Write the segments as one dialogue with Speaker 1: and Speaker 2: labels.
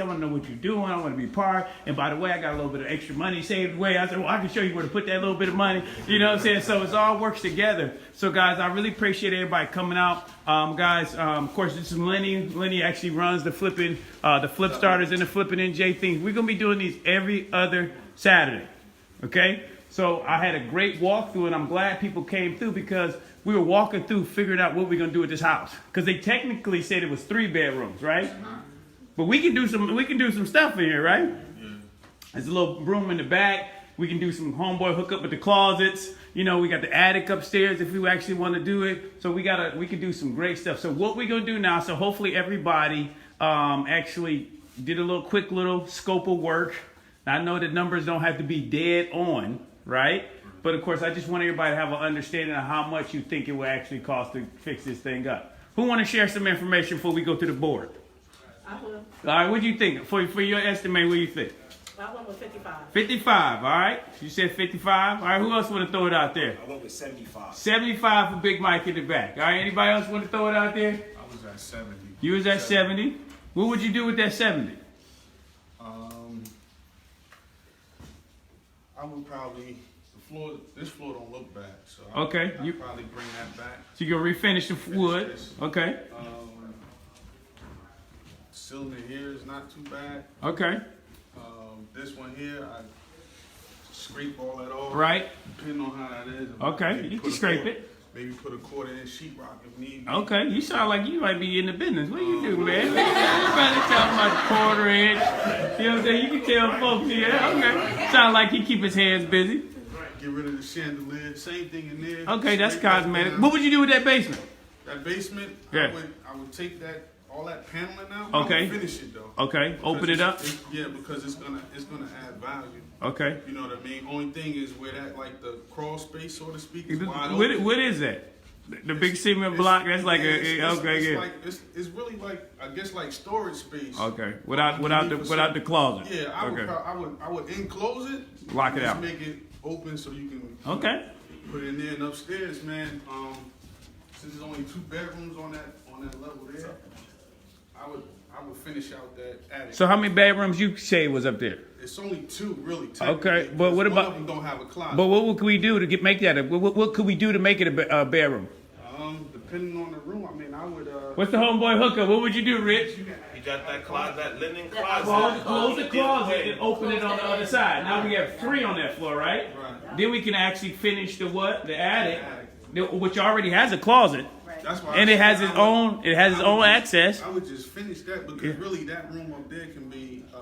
Speaker 1: I want to know what you're doing. I want to be part. And by the way, I got a little bit of extra money saved away. I said, well, I can show you where to put that little bit of money. You know what I'm saying? So it all works together. So guys, I really appreciate everybody coming out. Guys, of course, this is Lenny. Lenny actually runs the Flippin, the Flip Starters and the Flippin NJ things. We're going to be doing these every other Saturday. Okay? So I had a great walkthrough, and I'm glad people came through because we were walking through figuring out what we're going to do with this house. Because they technically said it was 3 bedrooms, right? But we can do some stuff in here, right? Yeah. There's a little room in the back. We can do some homeboy hookup with the closets. You know, we got the attic upstairs if we actually want to do it. So we can do some great stuff. So what we're gonna do now, so hopefully everybody actually did a little scope of work. I know that numbers don't have to be dead on, right? But of course, I just want everybody to have an understanding of how much you think it will actually cost to fix this thing up. Who want to share some information before we go to the board?
Speaker 2: I will.
Speaker 1: All right, what do you think? For your estimate, what do you think?
Speaker 2: I went with 55.
Speaker 1: 55, all right. You said 55. All right, who else want to throw it out there?
Speaker 3: I went with 75.
Speaker 1: 75 for Big Mike in the back. All right, anybody else want to throw it out there?
Speaker 4: I was at 70.
Speaker 1: You was at 70. What would you do with that 70?
Speaker 4: I would probably, this floor don't look bad, so
Speaker 1: Okay,
Speaker 4: I'd probably bring that back.
Speaker 1: So you're going to refinish the wood.
Speaker 4: This.
Speaker 1: Okay.
Speaker 4: Cylinder here is not too bad.
Speaker 1: Okay.
Speaker 4: This one here, I scrape all that off.
Speaker 1: Right.
Speaker 4: Depending on how that is.
Speaker 1: Okay, you can scrape it.
Speaker 4: Maybe put a quarter-inch sheetrock if need be.
Speaker 1: Okay, you sound like you might be in the business. What do you do, man? Everybody talking about quarter inch. You know what I'm saying? You can tell folks, yeah, okay. Sound like he keep his hands busy.
Speaker 4: Get rid of the chandelier. Same thing in there.
Speaker 1: Okay, that's
Speaker 4: Scrape that
Speaker 1: cosmetic.
Speaker 4: down.
Speaker 1: What would you do with that basement?
Speaker 4: That basement,
Speaker 1: Yeah.
Speaker 4: I would take all that paneling out.
Speaker 1: Okay.
Speaker 4: I would finish it though.
Speaker 1: Okay, open it up.
Speaker 4: Yeah, because it's gonna add value.
Speaker 1: Okay.
Speaker 4: You know what I mean? Only thing is where that, like, the crawl space, so to speak, is wide
Speaker 1: What,
Speaker 4: open.
Speaker 1: what is that? The big cement block? That's like
Speaker 4: It's really like, I guess, like storage space.
Speaker 1: Okay. Without the closet.
Speaker 4: Yeah, I would enclose it.
Speaker 1: Lock it
Speaker 4: just
Speaker 1: out.
Speaker 4: Make it open so you can.
Speaker 1: Okay.
Speaker 4: Put it in there and upstairs, man. Since there's only 2 bedrooms on that level there, I would finish out that attic.
Speaker 1: So how many bedrooms you say was up there?
Speaker 4: It's only 2, really.
Speaker 1: Okay, but what about?
Speaker 4: One of them don't have a closet.
Speaker 1: But what could we do to make that? What could we do to make it a bedroom?
Speaker 4: Depending on the room, I mean, I would.
Speaker 1: What's the homeboy hookup? What would you do, Rich?
Speaker 3: You got that closet, that linen closet.
Speaker 1: Close the closet and open it on the other side. Now we have 3 on that floor, right?
Speaker 4: Right.
Speaker 1: Then we can actually finish the what? The attic, which already has a closet.
Speaker 4: That's why.
Speaker 1: And it has its own. It has its own access.
Speaker 4: I would just finish that because really that room up there can be a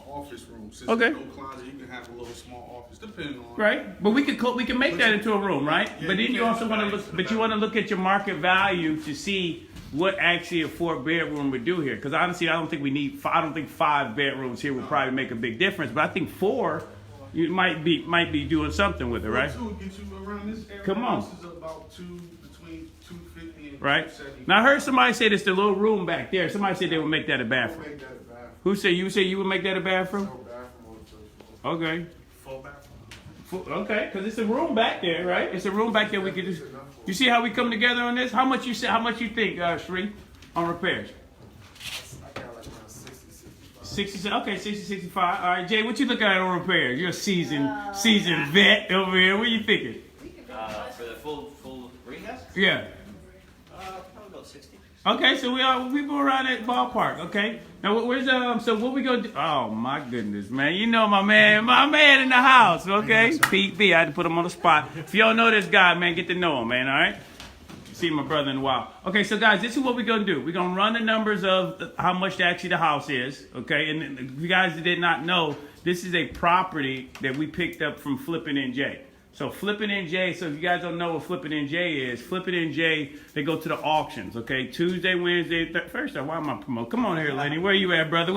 Speaker 4: office room. Since
Speaker 1: Okay.
Speaker 4: there's no closet, you can have a little small office, depending on.
Speaker 1: Right, but we can make that into a room, right?
Speaker 4: Yeah,
Speaker 1: But then you also want to look. But you want to look at your market value to see what actually a 4-bedroom would do here. Because honestly, I don't think we need. I don't think 5 bedrooms here would probably make a big difference. But I think 4, you might be doing something with it, right?
Speaker 4: 2 would get you around this area.
Speaker 1: Come on.
Speaker 4: This is about between 250 and
Speaker 1: Right.
Speaker 4: 270.
Speaker 1: Now I heard somebody say there's the little room back there. Somebody said they would make that a
Speaker 4: We'll
Speaker 1: bathroom.
Speaker 4: make that a bathroom.
Speaker 1: Who said you would make that a bathroom?
Speaker 4: No bathroom on the first floor.
Speaker 1: Okay.
Speaker 3: Full bathroom.
Speaker 1: Okay, because it's a room back there, right? It's a room back there we could just. You see how we come together on this? How much you think, Sri, on repairs?
Speaker 4: I got like around 60, 65.
Speaker 1: 60. Okay, 60, 65. All right, Jay, what you looking at on repairs? You're a seasoned vet over here. What you thinking?
Speaker 3: For the full rehab?
Speaker 1: Yeah.
Speaker 3: Probably about 60.
Speaker 1: Okay, so we go around that ballpark. Okay. Now where's so what we gonna do? Oh my goodness, man! You know my man in the house. Okay, Pete B. I had to put him on the spot. If y'all know this guy, man, get to know him, man. All right. See my brother in a while. Okay, so guys, this is what we're gonna do. We're gonna run the numbers of how much actually the house is. Okay, and if you guys that did not know, this is a property that we picked up from Flippin NJ. So Flippin NJ, so if you guys don't know what Flippin NJ is, Flippin NJ, they go to the auctions, okay? Tuesday, Wednesday, First off, why am I promoting? Come on here, Lenny. Where you at, brother?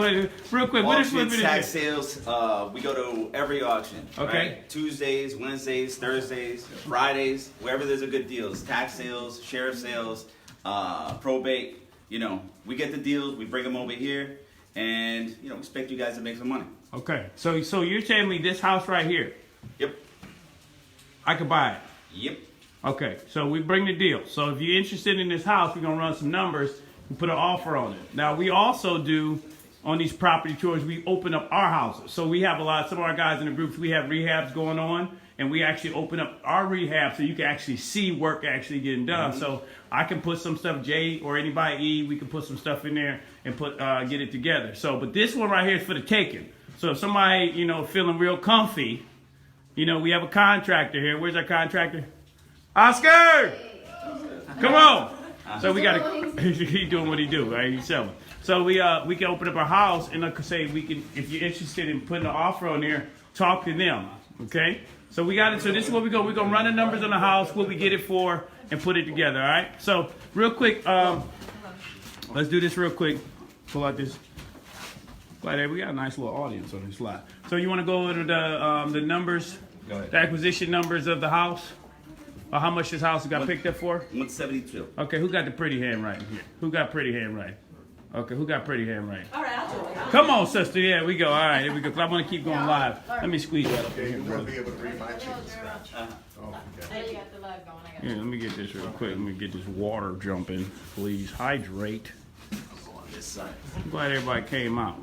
Speaker 1: Real quick, what is Flippin
Speaker 5: Auctions, tax
Speaker 1: NJ?
Speaker 5: sales, we go to every auction.
Speaker 1: Okay.
Speaker 5: Right? Tuesdays, Wednesdays, Thursdays, Fridays, wherever there's a good deals. Tax sales, sheriff sales, probate. You know, we get the deals, we bring them over here, and, you know, expect you guys to make some money.
Speaker 1: Okay, so you're telling me this house right here,
Speaker 5: Yep.
Speaker 1: I could buy it?
Speaker 5: Yep.
Speaker 1: Okay, so we bring the deal. So if you're interested in this house, we're going to run some numbers. we put an offer on it. Now we also do on these property tours, we open up our houses. So we have some of our guys in the groups, we have rehabs going on, and we actually open up our rehab so you can actually see work actually getting done. So I can put some stuff, Jay or anybody, E, we can put some stuff in there and get it together. So, but this one right here is for the taking. So if somebody, feeling real comfy, we have a contractor here. Where's our contractor? Oscar! Come on! So we got he's doing what he do, right? He's selling. So we can open up our house and like I say, if you're interested in putting an offer on there, talk to them, okay? So we got it. So this is what we go. We're gonna run the numbers on the house, what we get it for, and put it together. All right. So real quick, let's do this real quick. Pull out this. Glad we got a nice little audience on this lot. So you want to go over the numbers, the acquisition numbers of the house, or how much this house got picked up for?
Speaker 5: 172.
Speaker 1: Okay. Who got the pretty handwriting here? Who got pretty handwriting? Okay, who got pretty handwriting?
Speaker 2: All right, I'll do it.
Speaker 1: Come on, sister. Yeah, we go. All right, here we go. 'Cause I want to keep going live. Let me squeeze that up
Speaker 6: Okay,
Speaker 1: here,
Speaker 6: you
Speaker 1: brother.
Speaker 6: won't be able to read my chicken scratch. Oh, okay.
Speaker 7: You got the live going. I got
Speaker 1: Yeah, let me get this real quick. Let me get this water jumping, please. Hydrate.
Speaker 5: On this side.
Speaker 1: I'm glad everybody came out.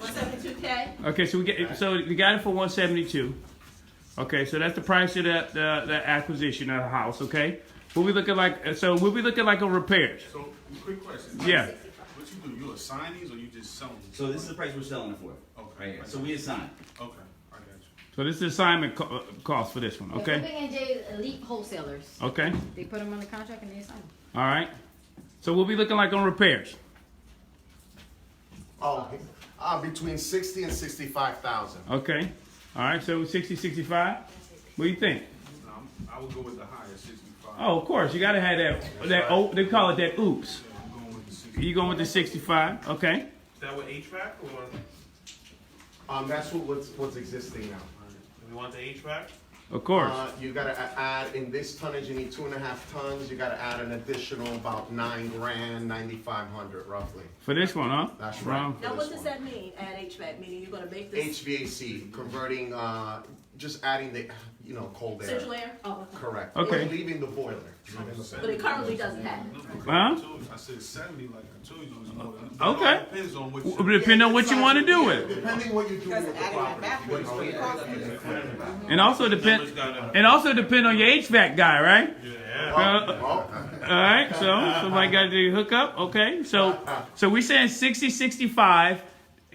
Speaker 2: 172K.
Speaker 1: Okay, so we got it for 172. Okay, so that's the price of the acquisition of the house. Okay, what we looking like? So what we looking like on repairs?
Speaker 4: So, quick question.
Speaker 1: Yeah.
Speaker 4: What you do? You assign these or you just sell them?
Speaker 5: So this is the price we're selling it for.
Speaker 4: Okay.
Speaker 5: Right here. So we assign.
Speaker 4: Okay, I got you.
Speaker 1: So this is the assignment cost for this one.
Speaker 7: it.
Speaker 1: Okay.
Speaker 7: Flippin NJ elite wholesalers.
Speaker 1: Okay.
Speaker 7: They put them on the contract and they assign them.
Speaker 1: All right. So what we looking like on repairs?
Speaker 6: Oh, between 60 and 65,000.
Speaker 1: Okay. All right. So 60, 65. What do you think?
Speaker 4: I would go with the higher 65.
Speaker 1: Oh, of course. You got to have that. Oh, they call it that. Oops.
Speaker 4: Yeah, I'm going with the 60.
Speaker 1: You going with the 65? Okay.
Speaker 3: Is that with HVAC or
Speaker 6: That's what's existing now.
Speaker 3: do we want the HVAC?
Speaker 1: Of course.
Speaker 6: You gotta add, in this tonnage, you need 2.5 tons, you gotta add an additional about $9 grand, 9,500 roughly.
Speaker 1: For this one, huh?
Speaker 6: That's right.
Speaker 1: Wow.
Speaker 2: Now, what does that mean, add HVAC? Meaning you're gonna make this
Speaker 6: HVAC, converting, just adding the, cold air.
Speaker 2: central air? Oh, okay.
Speaker 6: Correct.
Speaker 1: Okay.
Speaker 6: We're leaving the boiler.
Speaker 2: But it currently doesn't have it.
Speaker 1: Huh?
Speaker 4: I said 70 like I told you. It was more than,
Speaker 1: Okay.
Speaker 4: It depends on what
Speaker 1: Well,
Speaker 4: you
Speaker 1: depending on what you want to do with it.
Speaker 6: Depending what you do with the property.
Speaker 1: And also depend on your HVAC guy, right?
Speaker 6: Oh,
Speaker 1: All right, so somebody got to hook up. Okay, so we're saying 60, 65,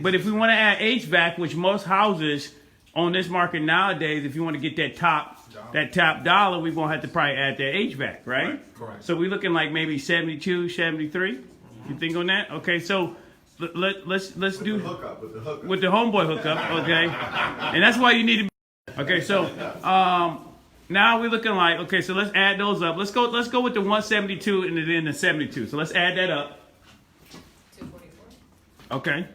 Speaker 1: but if we want to add HVAC, which most houses on this market nowadays, if you want to get that top dollar, we're gonna have to probably add that HVAC, right?
Speaker 6: Correct.
Speaker 1: So we're looking like maybe 72, 73. You think on that? Okay, so let's do
Speaker 6: hookup, with the hookup.
Speaker 1: with the homeboy hookup. Okay, and that's why you need to. Okay, so now we're looking like, okay, so let's add those up. Let's go with the 172 and then the 72. So let's add that up.
Speaker 7: 244.
Speaker 1: Okay.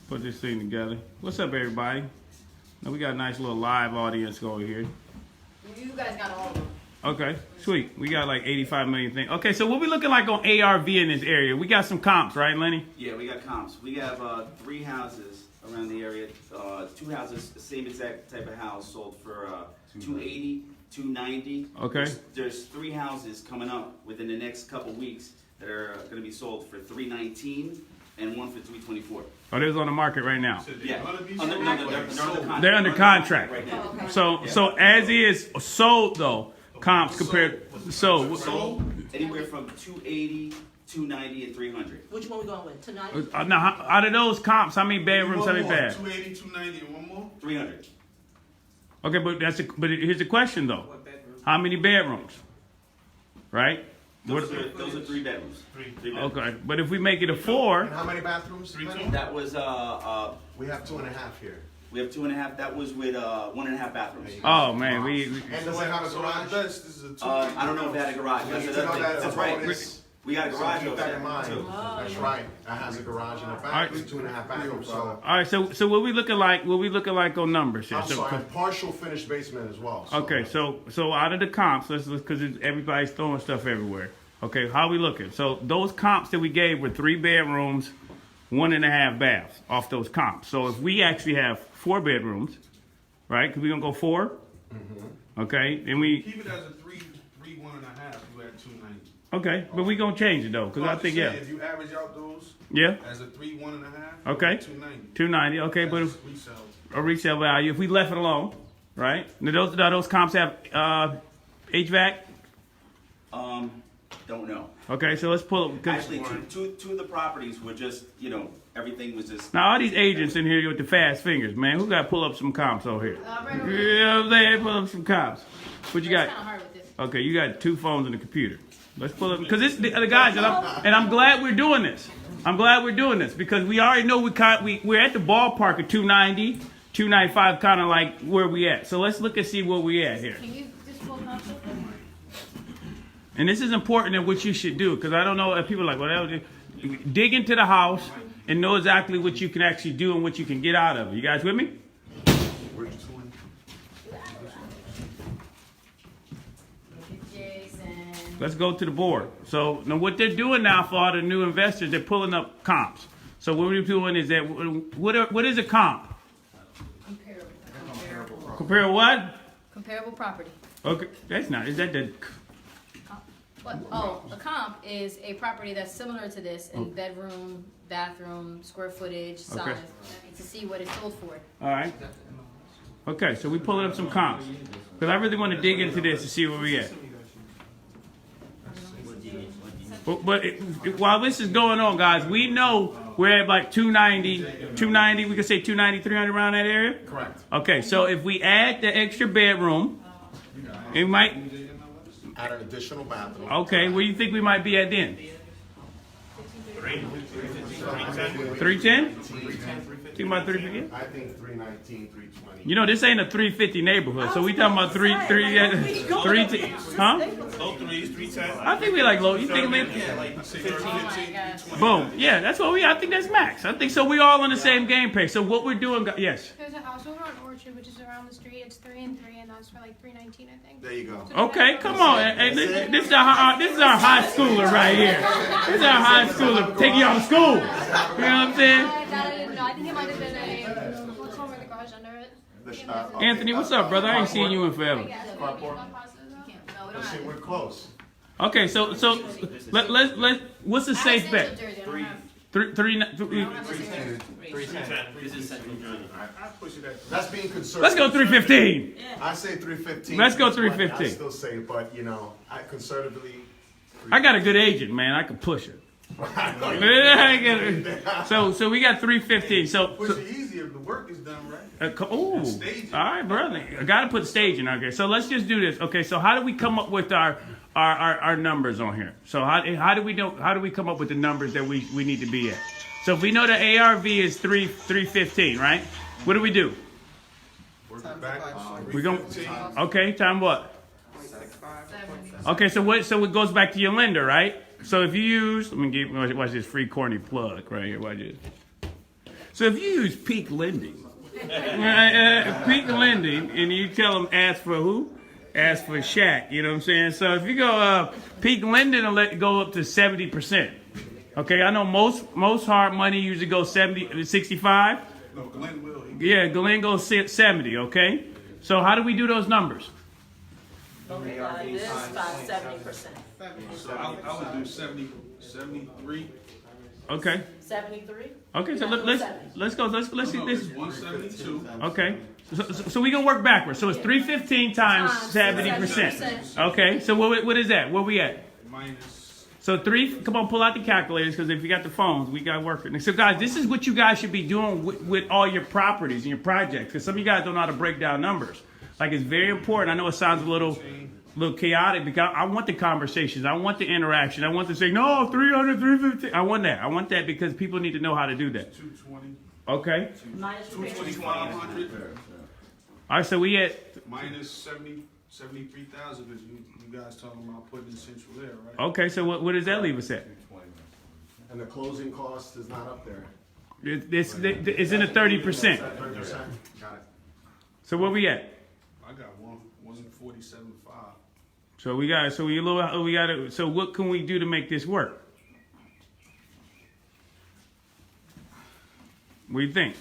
Speaker 1: Put this thing together. What's up, everybody? Now we got a nice little live audience going here.
Speaker 7: You guys got all of them.
Speaker 1: Okay, sweet. We got like 85 million things. Okay, so what we looking like on ARV in this area? We got some comps, right, Lenny?
Speaker 5: Yeah, we got comps. We have 3 houses around the area. 2 houses, same exact type of house, sold for 280, 290.
Speaker 1: Okay.
Speaker 5: There's 3 houses coming up within the next couple weeks that are going to be sold for 319 and one for 324.
Speaker 1: Oh, they're on the market right now.
Speaker 5: Yeah,
Speaker 4: Gonna be
Speaker 5: under,
Speaker 4: sold?
Speaker 5: no, they're under contract.
Speaker 1: They're under contract.
Speaker 5: right now.
Speaker 1: So as is sold though, comps compared. So
Speaker 5: Sold anywhere from 280, 290, and 300.
Speaker 2: Which one we going with? Tonight?
Speaker 1: now out of those comps, how many bedrooms, how many baths?
Speaker 4: 280, 290, and one more?
Speaker 5: 300.
Speaker 1: Okay, but here's the question though: how many bedrooms? Right?
Speaker 5: Those are 3 bedrooms. Three bedrooms.
Speaker 1: Okay, but if we make it a 4,
Speaker 6: And how many bathrooms? Lenny?
Speaker 5: That was
Speaker 6: We have 2.5 here.
Speaker 5: we have 2.5. That was with 1.5 bathrooms.
Speaker 1: oh man, we
Speaker 6: And does it have a
Speaker 4: So
Speaker 6: garage?
Speaker 4: this is a 2
Speaker 5: I don't know if they had a garage.
Speaker 6: You
Speaker 5: That's
Speaker 6: need
Speaker 5: the
Speaker 6: to know
Speaker 5: other
Speaker 6: that
Speaker 5: thing.
Speaker 6: as a
Speaker 5: That's right.
Speaker 6: bonus.
Speaker 5: We got a
Speaker 6: So
Speaker 5: garage
Speaker 6: keep
Speaker 5: over
Speaker 6: that
Speaker 5: there
Speaker 6: in mind.
Speaker 5: too.
Speaker 6: That's right. That has a garage in the back,
Speaker 1: Alright.
Speaker 6: 2.5 bathrooms. So,
Speaker 1: all right. So what we looking like? What we looking like on numbers here?
Speaker 6: I'm sorry, partial finished basement as well.
Speaker 1: Okay, so out of the comps, let's because everybody's throwing stuff everywhere. Okay, how we looking? So those comps that we gave were 3 bedrooms, 1.5 baths off those comps. So if we actually have 4 bedrooms, right? Because we're gonna go 4. Okay, and we
Speaker 4: Keep it as a 1.5. You at 290.
Speaker 1: okay, but we gonna change it though, cause I think
Speaker 4: If you average out those
Speaker 1: yeah,
Speaker 4: as a 1.5.
Speaker 1: Okay.
Speaker 4: 290.
Speaker 1: 290. Okay, but
Speaker 4: That's resale.
Speaker 1: a resale value if we left it alone, right? Now those comps have HVAC.
Speaker 5: Don't know.
Speaker 1: Okay, so let's pull up. 'Cause
Speaker 5: Actually, two of the properties were just, everything was just.
Speaker 1: now all these agents in here with the fast fingers, man, who got to pull up some comps over here?
Speaker 7: Right over
Speaker 1: You
Speaker 7: here.
Speaker 1: know what I'm saying? Pull up some comps. What you
Speaker 7: It's
Speaker 1: got?
Speaker 7: kind of hard with this.
Speaker 1: Okay, you got 2 phones and a computer. Let's pull up because it's the guys, and I'm glad we're doing this. I'm glad we're doing this because we already know we're at the ballpark of 290, 295, kind of like where we at. So let's look and see where we at here.
Speaker 7: Can you just pull comps up there?
Speaker 1: And this is important and what you should do because I don't know if people are like, well, that was dig into the house and know exactly what you can actually do and what you can get out of it. You guys with me?
Speaker 7: Jason.
Speaker 1: Let's go to the board. So now what they're doing now for all the new investors, they're pulling up comps. So what we're doing is that what is a comp?
Speaker 7: Comparable.
Speaker 1: Compare what?
Speaker 7: Comparable property.
Speaker 1: Okay, that's not. Is that the?
Speaker 7: What? Oh, a comp is a property that's similar to this in bedroom, bathroom, square footage, size, to see what it's sold for.
Speaker 1: All right. Okay, so we pulling up some comps because I really want to dig into this to see where we at. But while this is going on, guys, we know we're at like 290. We could say 290, 300 around that area.
Speaker 6: Correct.
Speaker 1: Okay, so if we add the extra bedroom, it might.
Speaker 6: Add an additional bathroom.
Speaker 1: Okay, where you think we might be at then? 310? Think about 350?
Speaker 6: I think 319, 320.
Speaker 1: You know, this ain't a 350 neighborhood, so we talking about 310, huh?
Speaker 3: Low threes, 310.
Speaker 1: I think we like low. You think maybe?
Speaker 3: Yeah, like 15.
Speaker 7: Oh my gosh.
Speaker 1: Boom. Yeah, that's what I think that's max. I think so. We all on the same game page. So what we're doing, yes.
Speaker 8: There's a house over on Orchard, which is around the street. It's 3 and 3, and that's for like 319, I think.
Speaker 6: There you go.
Speaker 1: Okay, come on. Hey, this is our high schooler right here. This is our high schooler taking you out of school. You know what I'm saying?
Speaker 8: I didn't know. I think it might have been a what's over the garage under it.
Speaker 1: Anthony, what's up, brother? I ain't seen you in forever.
Speaker 8: Yeah, maybe not positive though.
Speaker 7: No, we don't
Speaker 6: Let's see,
Speaker 7: have
Speaker 6: we're close.
Speaker 1: Okay, so let what's a safe bet? Three.
Speaker 3: 310. I push it at
Speaker 6: That's being conservative.
Speaker 1: Let's go 315.
Speaker 6: I say 315.
Speaker 1: Let's go
Speaker 6: But
Speaker 1: 315.
Speaker 6: I still say, but I conservatively.
Speaker 1: I got a good agent, man. I can push it. So we got 315.
Speaker 4: Push it easier if the work is done right.
Speaker 1: All right, brother. I got to put staging out there. So let's just do this. Okay, so how do we come up with our numbers on here? So how do we know? How do we come up with the numbers that we need to be at? So if we know the ARV is 315, right? What do we do?
Speaker 4: Work it back.
Speaker 1: We going okay. Time what? Okay, so it goes back to your lender, right? So if you use, watch this free corny plug right here. Watch this. So if you use Peak Lending, Peak Lending, and you tell them ask for who? Ask for Shaq. You know what I'm saying? So if you go Peak Lending will let it go up to 70%. Okay, I know most hard money usually goes 65.
Speaker 4: No, Glenn will.
Speaker 1: Yeah, Glenn goes 70. Okay, so how do we do those numbers?
Speaker 2: This about 70%.
Speaker 4: So I would do 73.
Speaker 1: Okay.
Speaker 2: 73?
Speaker 1: Okay, so let's go. Let's see
Speaker 4: No,
Speaker 1: this.
Speaker 4: it's 172.
Speaker 1: Okay, so we gonna work backwards. So it's 315 times 70%. Okay, so what is that? Where we at?
Speaker 4: Minus.
Speaker 1: So come on, pull out the calculators because if you got the phones, we got to work it. So guys, this is what you guys should be doing with all your properties and your projects because some of you guys don't know how to break down numbers. Like it's very important. I know it sounds a little chaotic because I want the conversations. I want the interaction. I want to say, no, 300, 350. I want that. I want that because people need to know how to do that.
Speaker 4: 220.
Speaker 1: Okay.
Speaker 2: Minus
Speaker 4: 2,500.
Speaker 1: All right, so we at
Speaker 4: Minus 73,000 because you guys talking about putting in central air, right?
Speaker 1: okay. So what does that leave us at?
Speaker 6: And the closing cost is not up there.
Speaker 1: It's in a 30%.
Speaker 6: 30%. Got it.
Speaker 1: So where we at?
Speaker 4: I got 147.5.
Speaker 1: So what can we do to make this work? What do you think?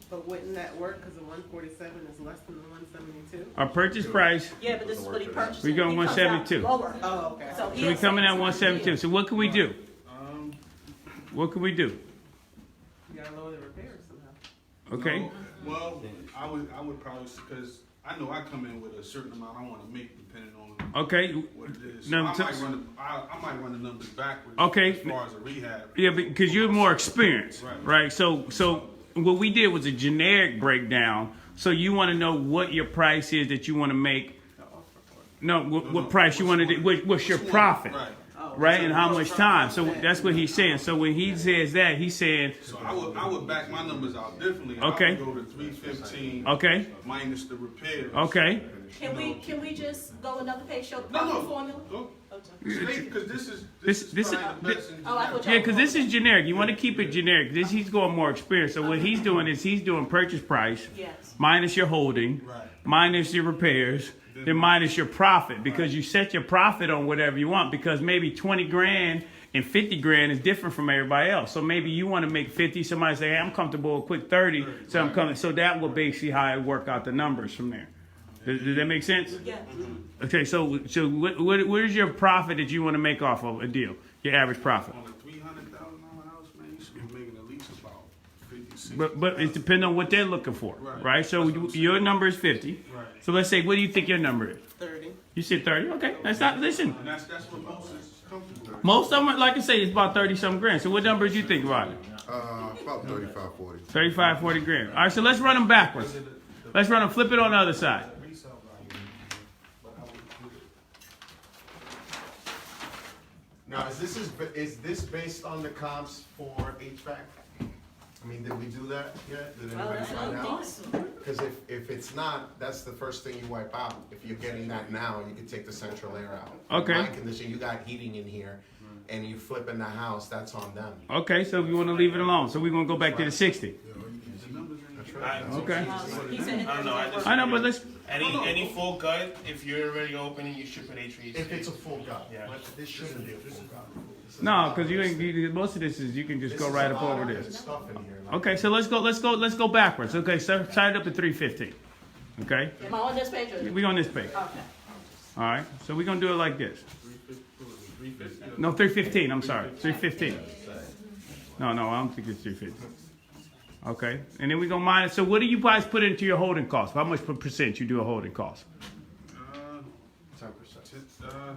Speaker 9: But wouldn't that work, cause the 147 is less than the 172?
Speaker 1: Our purchase price,
Speaker 2: Yeah, but this is what he purchased.
Speaker 1: We going
Speaker 2: He comes out
Speaker 1: 172.
Speaker 2: Lower.
Speaker 9: Oh, okay.
Speaker 2: So
Speaker 1: so we coming at 172. So what can we do?
Speaker 4: Um,
Speaker 1: What can we do?
Speaker 9: You gotta lower the repairs somehow.
Speaker 1: Okay.
Speaker 4: no, well, I would probably, because I know I come in with a certain amount I want to make depending on
Speaker 1: Okay.
Speaker 4: what it is. So
Speaker 1: No,
Speaker 4: I might run the numbers backwards.
Speaker 1: Okay.
Speaker 4: As far as a rehab.
Speaker 1: Yeah, because you're more experienced, right? So what we did was a generic breakdown. So you want to know what your price is that you want to make. No, what price you want to do? What's your profit, right? And how much time? So that's what he's saying. So when he says that, he's saying.
Speaker 4: So I would back my numbers out differently.
Speaker 1: Okay.
Speaker 4: I would go to 315.
Speaker 1: Okay.
Speaker 4: Minus the repairs.
Speaker 1: Okay.
Speaker 2: Can we just go another page, show the
Speaker 4: No,
Speaker 2: profit
Speaker 4: no.
Speaker 2: formula?
Speaker 4: Go.
Speaker 2: Okay.
Speaker 4: Because this is
Speaker 1: This
Speaker 4: probably the best in
Speaker 2: Oh, I thought
Speaker 1: Yeah, because this is generic. You want to keep it generic. He's going more experience. So what he's doing is he's doing purchase price
Speaker 2: Yes.
Speaker 1: minus your holding,
Speaker 4: Right.
Speaker 1: minus your repairs, then minus your profit, because you set your profit on whatever you want, because maybe 20 grand and 50 grand is different from everybody else. So maybe you want to make 50, somebody say, hey, I'm comfortable with quick 30, so I'm coming. So that will basically how I work out the numbers from there. Does that make sense?
Speaker 2: Yeah.
Speaker 1: Okay, so what is your profit that you want to make off of a deal? Your average profit.
Speaker 4: On a $300,000 house, man, you should be making at least about 50, 60.
Speaker 1: But it depends on what they're looking for,
Speaker 4: Right.
Speaker 1: right? So your number is 50.
Speaker 4: Right.
Speaker 1: So let's say, what do you think your number is?
Speaker 9: 30.
Speaker 1: You said 30. Okay, that's not. Listen,
Speaker 4: And that's what most is comfortable with.
Speaker 1: most of them, like I say, it's about 30-something grand. So what numbers you think about it?
Speaker 10: About 35, 40.
Speaker 1: 35, 40 grand. All right, so let's run them backwards. Let's run them. Flip it on the other side.
Speaker 6: Now, is this based on the comps for HVAC? I mean, did we do that yet? Did
Speaker 2: Well,
Speaker 6: anybody
Speaker 2: that's
Speaker 6: find
Speaker 2: what
Speaker 6: out?
Speaker 2: I'm thinking.
Speaker 6: Because if it's not, that's the first thing you wipe out. If you're getting that now, you can take the central air out.
Speaker 1: Okay.
Speaker 6: In my condition, you got heating in here, and you flip in the house, that's on them.
Speaker 1: Okay, so we want to leave it alone. So we're going to go back to the 60. Okay.
Speaker 2: He said
Speaker 3: I don't know, I just-
Speaker 1: I know, but let's.
Speaker 3: Any full gut, if you're already opening, you should put HVAC.
Speaker 6: If it's a full gut,
Speaker 3: Yeah.
Speaker 6: but this shouldn't be a full gut. This is
Speaker 1: No,
Speaker 6: not-
Speaker 1: because most of this is you can just
Speaker 6: this
Speaker 1: go
Speaker 6: is
Speaker 1: right
Speaker 6: a
Speaker 1: up
Speaker 6: lot
Speaker 1: over
Speaker 6: of
Speaker 1: this.
Speaker 6: Stuff in here. Like,
Speaker 1: Okay, so let's go backwards. Okay, so start it up to 315. Okay,
Speaker 2: Am I on this page or?
Speaker 1: we on this page.
Speaker 2: Okay.
Speaker 1: All right, so we're gonna do it like this.
Speaker 4: 350.
Speaker 1: No, 315. I'm sorry, 315. No, I don't think it's 350. Okay, and then we go minus. So what do you guys put into your holding cost? How much percent you do a holding cost?
Speaker 4: 10%.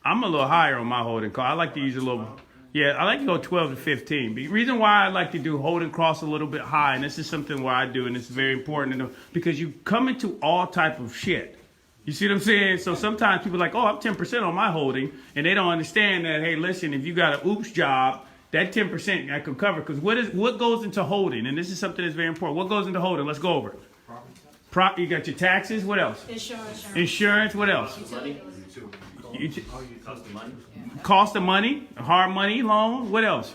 Speaker 1: I'm a little higher on my holding cost. I like to use a little. Yeah, I like to go 12 to 15. The reason why I like to do holding costs a little bit high, and this is something where I do, and it's very important to know, because you come into all type of shit. You see what I'm saying? So sometimes people are like, oh, I'm 10% on my holding, and they don't understand that, hey, listen, if you got an oops job, that 10% I can cover. Because what goes into holding? And this is something that's very important. What goes into holding? Let's go over it. You got your taxes. What else? Insurance. What else? Cost of money, hard money, loan. What else?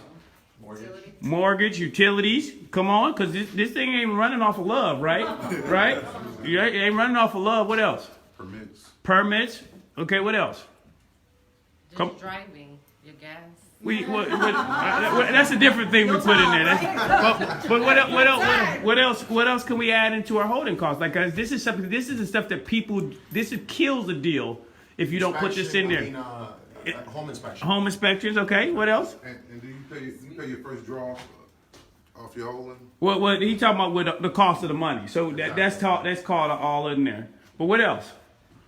Speaker 1: Mortgage, utilities. Come on, because this thing ain't running off of love, right? Right? You ain't running off of love. What else? Permits. Okay, what else?
Speaker 11: Just driving, your gas.
Speaker 1: That's a different thing we put in there. But what else can we add into our holding costs? Like, guys, this is the stuff that people. This kills the deal if you don't put this in there.
Speaker 6: Home inspection.
Speaker 1: Home inspections. Okay, what else?
Speaker 10: And do you pay your first draw off your holding?
Speaker 1: What he talking about with the cost of the money? So that's called all in there. But what else?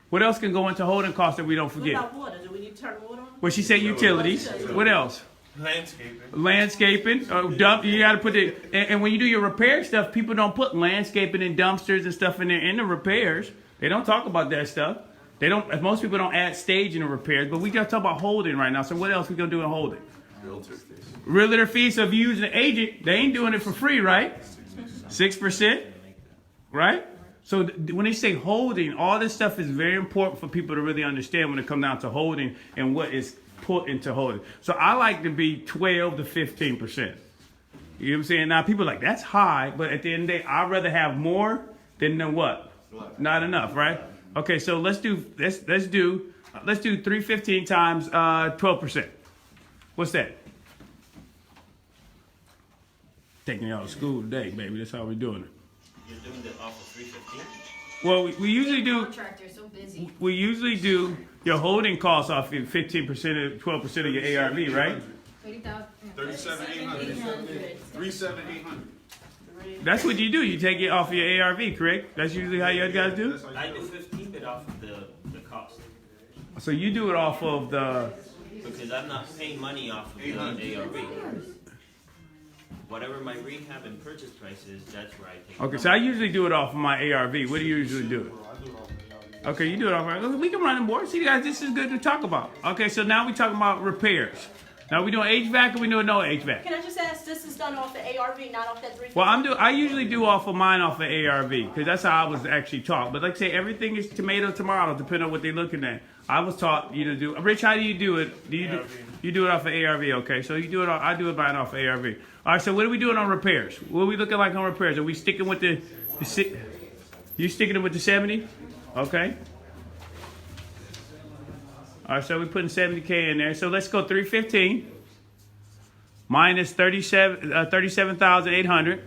Speaker 1: What else can go into holding costs that we don't
Speaker 2: What
Speaker 1: forget?
Speaker 2: about water? Do we need to turn water on?
Speaker 1: Well, she said utilities. What else? Landscaping. Dump. You got to put it. And when you do your repair stuff, people don't put landscaping and dumpsters and stuff in there in the repairs. They don't talk about that stuff. They don't. Most people don't add stage in the repairs. But we got to talk about holding right now. So what else we gonna do in holding? Realtor fees. So if you use an agent, they ain't doing it for free, right? 6%, right? So when they say holding, all this stuff is very important for people to really understand when it comes down to holding and what is put into holding. So I like to be 12 to 15%. You know what I'm saying? Now people are like, that's high, but at the end of the day, I'd rather have more than what? Not enough, right? Okay, so let's do 315 times 12%. What's that? Taking you out of school today, baby. That's how we're doing it.
Speaker 12: You're doing the offer 315?
Speaker 1: Well, we usually do.
Speaker 7: Contractor is so busy.
Speaker 1: We usually do your holding costs off 15% or 12% of your ARV, right?
Speaker 7: 30,000.
Speaker 4: 37,800. 37,800.
Speaker 1: That's what you do. You take it off your ARV, correct? That's usually how you guys do.
Speaker 12: I do 15 bit off of the cost.
Speaker 1: So you do it off of the.
Speaker 12: Because I'm not paying money off of the ARV. Whatever my rehab and purchase price is, that's where I take
Speaker 1: Okay,
Speaker 12: it.
Speaker 1: so I usually do it off of my ARV. What do you usually do? Okay, you do it off. We can run them board. See, guys, this is good to talk about. Okay, so now we talking about repairs. Now we doing HVAC or we doing no HVAC?
Speaker 2: Can I just ask, this is done off the ARV, not off that 350?
Speaker 1: Well, I usually do off of mine off of ARV because that's how I was actually taught. But like I say, everything is tomato, depending on what they're looking at. I was taught you to do. Rich, how do you do it? You do it off of ARV? Okay, so you do it. I do it mine off of ARV. All right. So what are we doing on repairs? What are we looking like on repairs? Are we sticking with the you sticking with the 70? Okay. All right. So we're putting 70K in there. So let's go 315 minus 37,800.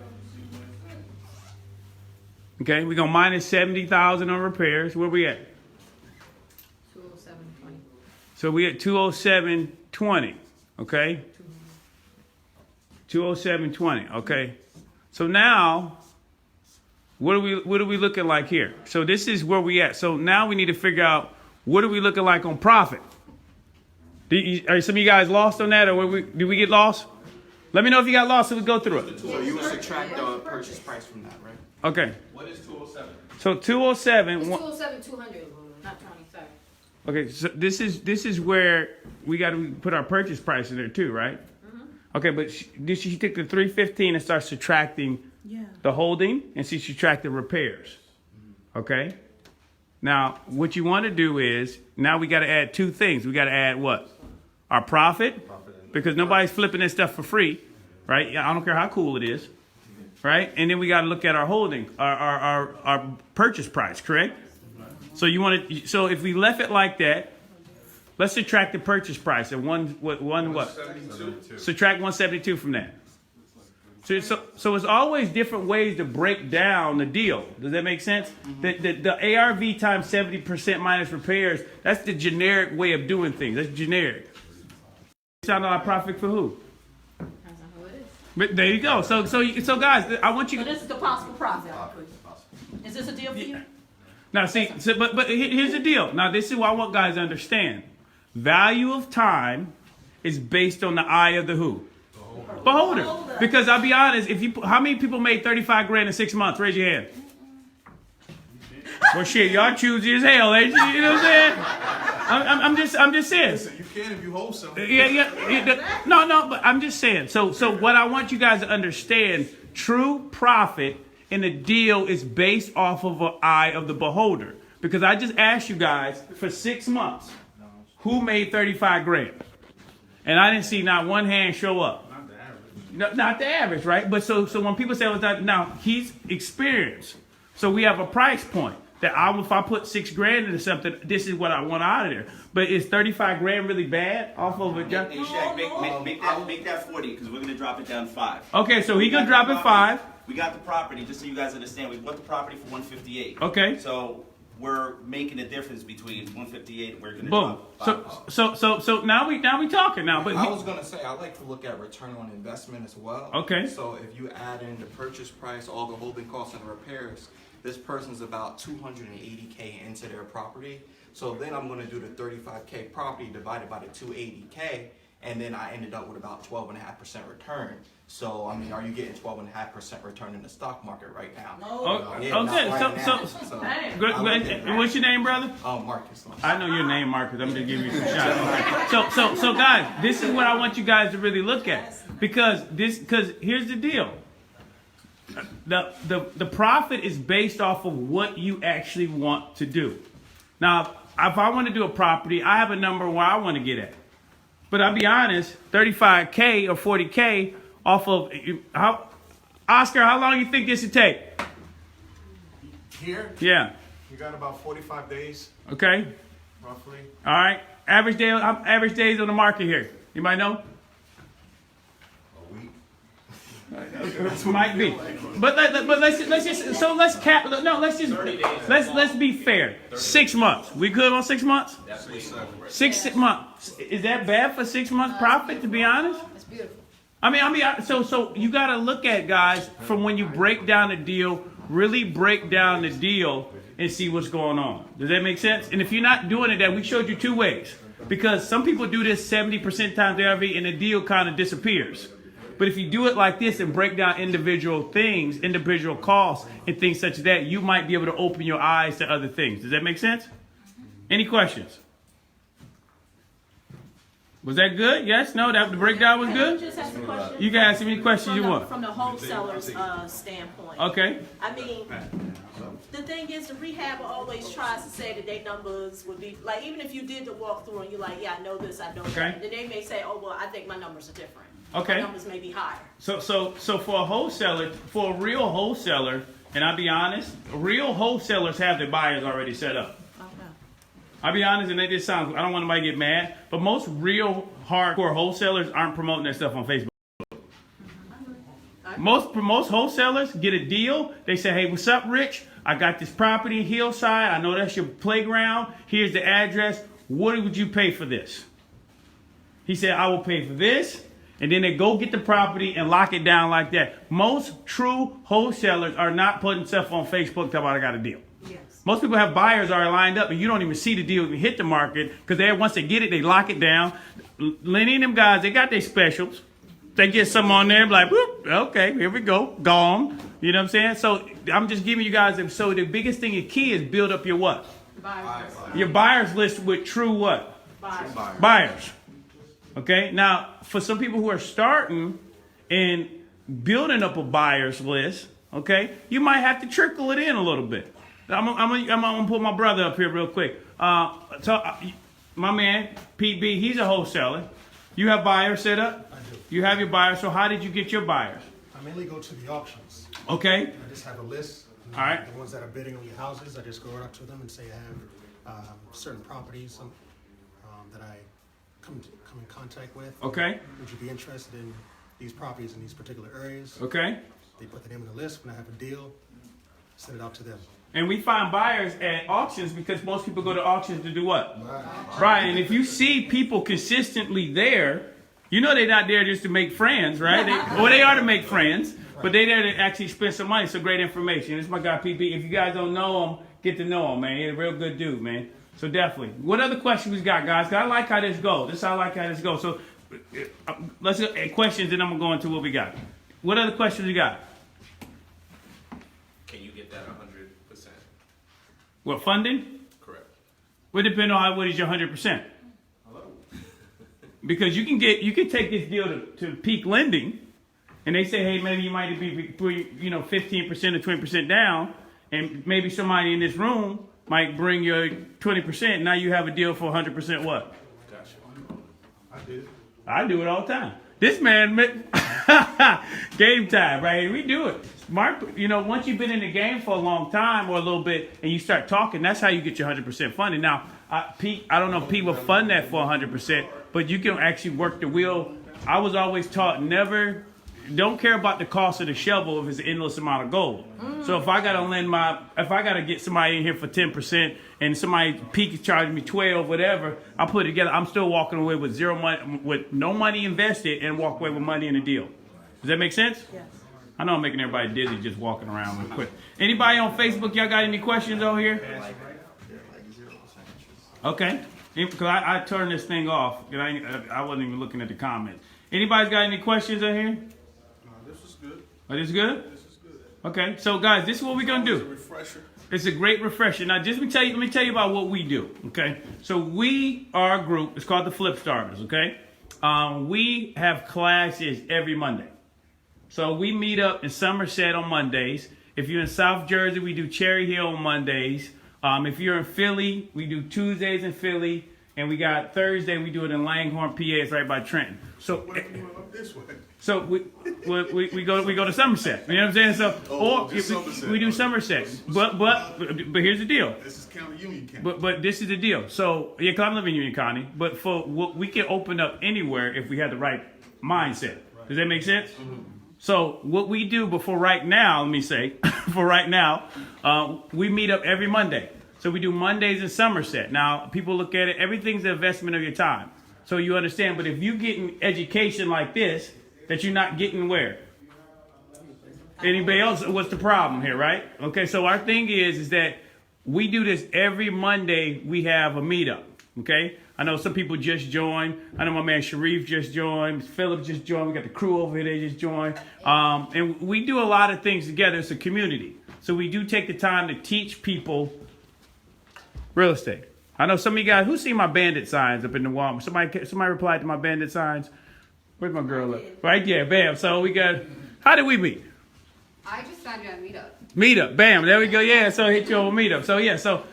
Speaker 1: Okay, we're gonna minus 70,000 on repairs. Where we at?
Speaker 7: 207.20.
Speaker 1: So we at 207.20. Okay. 207.20. Okay. So now, what are we looking like here? So this is where we at. So now we need to figure out what are we looking like on profit. Are some of you guys lost on that, or did we get lost? Let me know if you got lost so we go through it.
Speaker 3: So you would subtract the purchase price from that, right?
Speaker 1: Okay.
Speaker 4: What is 207?
Speaker 1: So 207.
Speaker 7: It's 207,200, not 20, sorry.
Speaker 1: Okay, so this is where we got to put our purchase price in there too, right? Okay, but she took the 315 and starts subtracting the holding, and she subtracted repairs. Okay. Now, what you want to do is now we got to add two things. We got to add what? Our profit, because nobody's flipping this stuff for free, right? I don't care how cool it is, right? And then we got to look at our holding, our purchase price, correct? So you want to. So if we left it like that, let's subtract the purchase price and one what?
Speaker 4: 172.
Speaker 1: Subtract 172 from that. So it's always different ways to break down the deal. Does that make sense? The ARV times 70% minus repairs, that's the generic way of doing things. That's generic. Sound like profit for who?
Speaker 7: That's not who it is.
Speaker 1: But there you go. So guys, I want you.
Speaker 2: So this is the possible profit. Is this a deal for you?
Speaker 1: Now see, but here's the deal. Now this is what I want guys to understand. Value of time is based on the eye of the who? Beholder. Because I'll be honest, how many people made 35 grand in 6 months? Raise your hand. Well, shit, y'all choosy as hell, ain't you? You know what I'm saying? I'm just saying.
Speaker 4: Listen, you can if you hold something.
Speaker 1: No, but I'm just saying. So what I want you guys to understand, true profit in a deal is based off of an eye of the beholder. Because I just asked you guys for 6 months, who made 35 grand? And I didn't see not one hand show up. Not the average, right? But so when people say, now he's experienced. So we have a price point that if I put 6 grand into something, this is what I want out of there. But is 35 grand really bad off of a job?
Speaker 5: Hey, Shaq, make that 40 because we're gonna drop it down 5.
Speaker 1: Okay, so he gonna drop it 5.
Speaker 5: We got the property, just so you guys understand. We bought the property for 158.
Speaker 1: Okay.
Speaker 5: So we're making a difference between 158 and we're gonna
Speaker 1: Boom.
Speaker 5: drop 5.
Speaker 1: So now we talking now. But
Speaker 3: I was gonna say I like to look at return on investment as well.
Speaker 1: Okay.
Speaker 3: So if you add in the purchase price, all the holding costs and the repairs, this person's about 280K into their property. So then I'm gonna do the 35K property divided by the 280K, and then I ended up with about 12.5% return. So I mean, are you getting 12.5% return in the stock market right now?
Speaker 1: okay.
Speaker 3: not right now.
Speaker 1: So what's your name, brother?
Speaker 3: Oh, Marcus.
Speaker 1: I know your name, Marcus. I'm just giving you some shots. Okay. So guys, this is what I want you guys to really look at because here's the deal. The profit is based off of what you actually want to do. Now, if I want to do a property, I have a number where I want to get at. But I'll be honest, 35K or 40K off of Oscar, how long you think this would take?
Speaker 6: Here,
Speaker 1: Yeah.
Speaker 6: you got about 45 days,
Speaker 1: Okay.
Speaker 6: roughly.
Speaker 1: All right. Average days on the market here. Anybody know?
Speaker 6: A week.
Speaker 1: Might be, but let's be fair. 6 months. We good on 6 months? 6 months. Is that bad for 6 months profit? To be honest,
Speaker 7: It's beautiful.
Speaker 1: I mean, so you got to look at, guys, from when you break down the deal, really break down the deal and see what's going on. Does that make sense? And if you're not doing it, that we showed you 2 ways, because some people do this 70% times the RV and the deal kind of disappears. But if you do it like this and break down individual things, individual costs and things such as that, you might be able to open your eyes to other things. Does that make sense? Any questions? Was that good? Yes? No? That the breakdown was
Speaker 2: Can I
Speaker 1: good?
Speaker 2: just ask a question?
Speaker 1: You can ask me any questions you want.
Speaker 2: From the wholesaler's standpoint.
Speaker 1: Okay.
Speaker 2: I mean, the thing is, the rehab always tries to say that their numbers would be, like, even if you did the walkthrough and you're like, yeah, I know this, I know that, then they may say, oh, well, I think my numbers are different.
Speaker 1: Okay.
Speaker 2: My numbers may be higher.
Speaker 1: So for a wholesaler, for a real wholesaler, and I'll be honest, real wholesalers have their buyers already set up.
Speaker 2: Okay.
Speaker 1: I'll be honest, and it just sounds, I don't want anybody to get mad, but most real hardcore wholesalers aren't promoting their stuff on Facebook. Most wholesalers get a deal. They say, hey, what's up, Rich? I got this property, Hillside. I know that's your playground. Here's the address. What would you pay for this? He said, I will pay for this. And then they go get the property and lock it down like that. Most true wholesalers are not putting stuff on Facebook talking about I got a deal.
Speaker 2: Yes.
Speaker 1: Most people have buyers already lined up and you don't even see the deal even hit the market because once they get it, they lock it down. Lenny and them guys, they got their specials. They get some on there, like, whoop, okay, here we go, gone. You know what I'm saying? So I'm just giving you guys, so the biggest thing, your key is build up your what?
Speaker 2: Buyers.
Speaker 1: Your buyers list with true what? Buyers. Okay, now for some people who are starting and building up a buyer's list, okay, you might have to trickle it in a little bit. I'm gonna put my brother up here real quick. My man, PB, he's a wholesaler. You have buyers set up?
Speaker 13: I do.
Speaker 1: You have your buyers, so how did you get your buyers?
Speaker 13: I mainly go to the auctions.
Speaker 1: Okay.
Speaker 13: I just have a list.
Speaker 1: All right.
Speaker 13: The ones that are bidding on your houses, I just go out to them and say I have certain properties that I come in contact with.
Speaker 1: Okay.
Speaker 13: Would you be interested in these properties in these particular areas?
Speaker 1: Okay.
Speaker 13: They put their name on the list. When I have a deal, send it out to them.
Speaker 1: And we find buyers at auctions because most people go to auctions to do what? Right. And if you see people consistently there, you know they're not there just to make friends, right? They are to make friends, but they're there to actually spend some money. So great information. This is my guy, PB. If you guys don't know him, get to know him, man. He's a real good dude, man. So definitely. What other questions we got, guys? 'Cause I like how this goes. This is how I like how this goes. So let's get questions, then I'm going to go into what we got. What other questions we got?
Speaker 14: Can you get that 100%?
Speaker 1: What, funding?
Speaker 14: Correct.
Speaker 1: Well, depending on what is your 100%. Because you can take this deal to peak lending, and they say, hey, maybe you might be 15% or 20% down, and maybe somebody in this room might bring your 20%. Now you have a deal for 100% what?
Speaker 14: Gotcha.
Speaker 1: I do it all the time. This man, game time, right? We do it. Mark, once you've been in the game for a long time or a little bit, and you start talking, that's how you get your 100% funding. Now, Pete, I don't know if Pete will fund that for 100%, but you can actually work the wheel. I was always taught don't care about the cost of the shovel if it's an endless amount of gold. So if I gotta get somebody in here for 10% and somebody Pete is charging me 12, whatever, I put it together. I'm still walking away with zero money, with no money invested, and walk away with money in the deal. Does that make sense?
Speaker 2: Yes.
Speaker 1: I know I'm making everybody dizzy just walking around real quick. Anybody on Facebook, y'all got any questions over here? Okay. Because I turned this thing off. I wasn't even looking at the comments. Anybody got any questions in here?
Speaker 4: This is good.
Speaker 1: Oh, this is good?
Speaker 4: This is good.
Speaker 1: Okay. So, guys, this is what we're going to do.
Speaker 4: It's a refresher.
Speaker 1: It's a great refresher. Now, let me tell you about what we do, okay? So we are a group. It's called the Flip Starters, okay? We have classes every Monday. So we meet up in Somerset on Mondays. If you're in South Jersey, we do Cherry Hill on Mondays. If you're in Philly, we do Tuesdays in Philly. And we got Thursday, we do it in Langhorne, PA. It's right by Trenton. So
Speaker 4: This way.
Speaker 1: So we go to Somerset. You know what I'm saying? We do Somerset. But here's the deal.
Speaker 4: This is County Union County.
Speaker 1: But this is the deal. So yeah, 'cause I'm living in Union County. But we can open up anywhere if we have the right mindset. Does that make sense? Mm-hmm. So what we do before right now, let me say, for right now, we meet up every Monday. So we do Mondays in Somerset. Now, people look at it, everything's an investment of your time. So you understand, but if you get an education like this, that you're not getting where? Anybody else, what's the problem here, right? Okay, so our thing is that we do this every Monday, we have a meetup, okay? I know some people just joined. I know my man Sharif just joined. Philip just joined. We got the crew over here, they just joined. And we do a lot of things together. It's a community. So we do take the time to teach people real estate. I know some of you guys, who see my bandit signs up in the wall? Somebody replied to my bandit signs. Where's my girl at? Right there, bam. So we got, how did we meet?
Speaker 14: I just found you on Meetup.
Speaker 1: Meetup, bam, there we go. Yeah, so hit you on Meetup. So yeah, so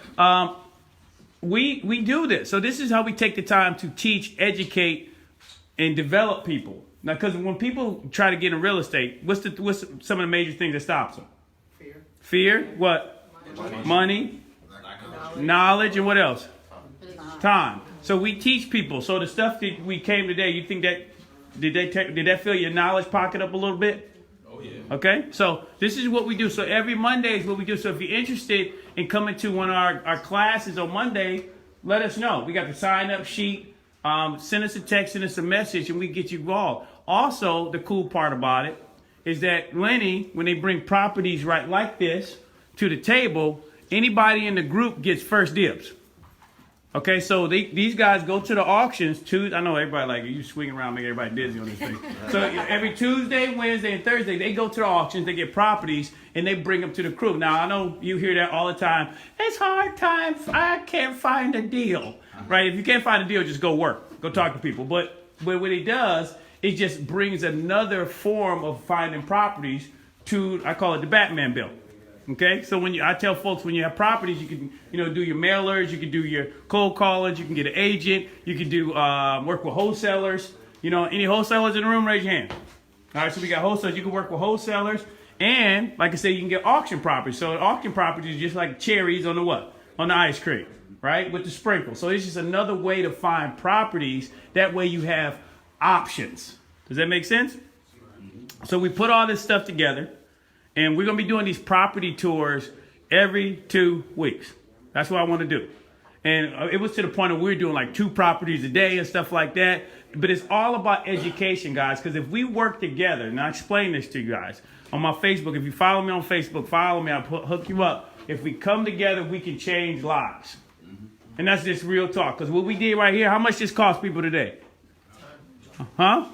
Speaker 1: we do this. So this is how we take the time to teach, educate, and develop people. Now, because when people try to get in real estate, what's some of the major things that stops them? Fear. What? Money. Knowledge, and what else? Time. So we teach people. So the stuff that we came today, you think that did that fill your knowledge pocket up a little bit? Oh yeah. Okay. So this is what we do. So every Monday is what we do. So if you're interested in coming to one of our classes on Monday, let us know. We got the sign up sheet. Send us a text, send us a message, and we get you involved. Also, the cool part about it is that Lenny, when they bring properties right like this to the table, anybody in the group gets first dibs. Okay, so these guys go to the auctions. I know everybody like you swing around, make everybody dizzy on this thing. So every Tuesday, Wednesday, and Thursday, they go to the auctions, they get properties, and they bring them to the crew. Now, I know you hear that all the time. It's hard times. I can't find a deal. Right? If you can't find a deal, just go work. Go talk to people. But what it does, it just brings another form of finding properties to, I call it the Batman bill. Okay, so I tell folks, when you have properties, you can, do your mailers, you can do your cold callers, you can get an agent, you can do work with wholesalers. Any wholesalers in the room, raise your hand. All right, so we got wholesalers. You can work with wholesalers, and like I said, you can get auction properties. So auction properties is just like cherries on the what? On the ice cream, right? With the sprinkle. So it's just another way to find properties. That way you have options. Does that make sense? So we put all this stuff together. And we're going to be doing these property tours every 2 weeks. That's what I want to do. And it was to the point of we were doing like 2 properties a day and stuff like that. But it's all about education, guys. Because if we work together, and I explain this to you guys on my Facebook. If you follow me on Facebook, follow me. I'll hook you up. If we come together, we can change lives. And that's just real talk. Because what we did right here, how much this cost people today? Huh?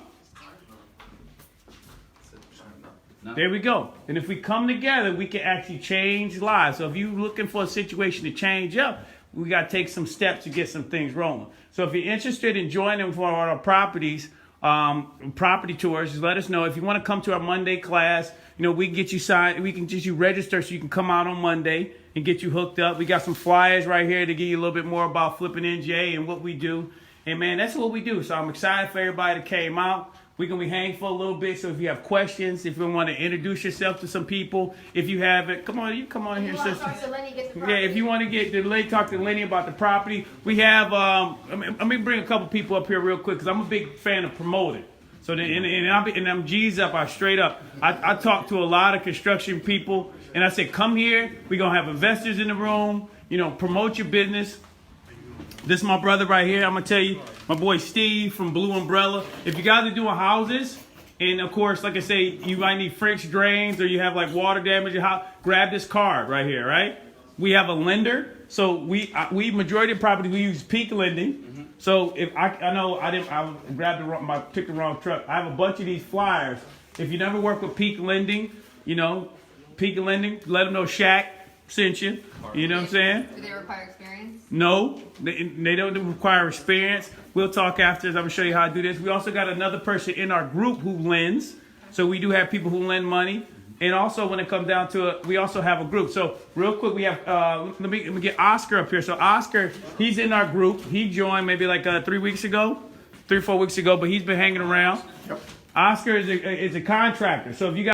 Speaker 1: There we go. And if we come together, we can actually change lives. So if you're looking for a situation to change up, we got to take some steps to get some things rolling. So if you're interested in joining for our properties, property tours, just let us know. If you want to come to our Monday class, we can get you signed. We can get you register so you can come out on Monday and get you hooked up. We got some flyers right here to give you a little bit more about Flippin NJ and what we do. And man, that's what we do. So I'm excited for everybody that came out. We're going to be hanging for a little bit, so if you have questions, if you want to introduce yourself to some people, if you have it, come on here, sister.
Speaker 7: Talk to Lenny, get the
Speaker 1: yeah, if you want to talk to Lenny about the property, we have, let me bring a couple people up here real quick, because I'm a big fan of promoting. So, and I'm G's up, I straight up. I talk to a lot of construction people, and I say, come here, we're going to have investors in the room, promote your business. This is my brother right here. I'm going to tell you, my boy Steve from Blue Umbrella. If you guys are doing houses, and of course, like I say, you might need French drains or you have like water damage in your house, grab this card right here, right? We have a lender. So we majority of property, we use peak lending. Mm-hmm. So if I picked the wrong truck. I have a bunch of these flyers. If you never work with peak lending, peak lending, let them know Shaq sent you. You know what I'm saying?
Speaker 14: Do they require experience?
Speaker 1: No, they don't require experience. We'll talk after this. I'm going to show you how to do this. We also got another person in our group who lends. So we do have people who lend money. And also when it comes down to it, we also have a group. So real quick, we have, let me get Oscar up here. So Oscar, he's in our group. He joined maybe like 3 weeks ago, 3 or 4 weeks ago, but he's been hanging around. Yep. Oscar is a contractor. So if you got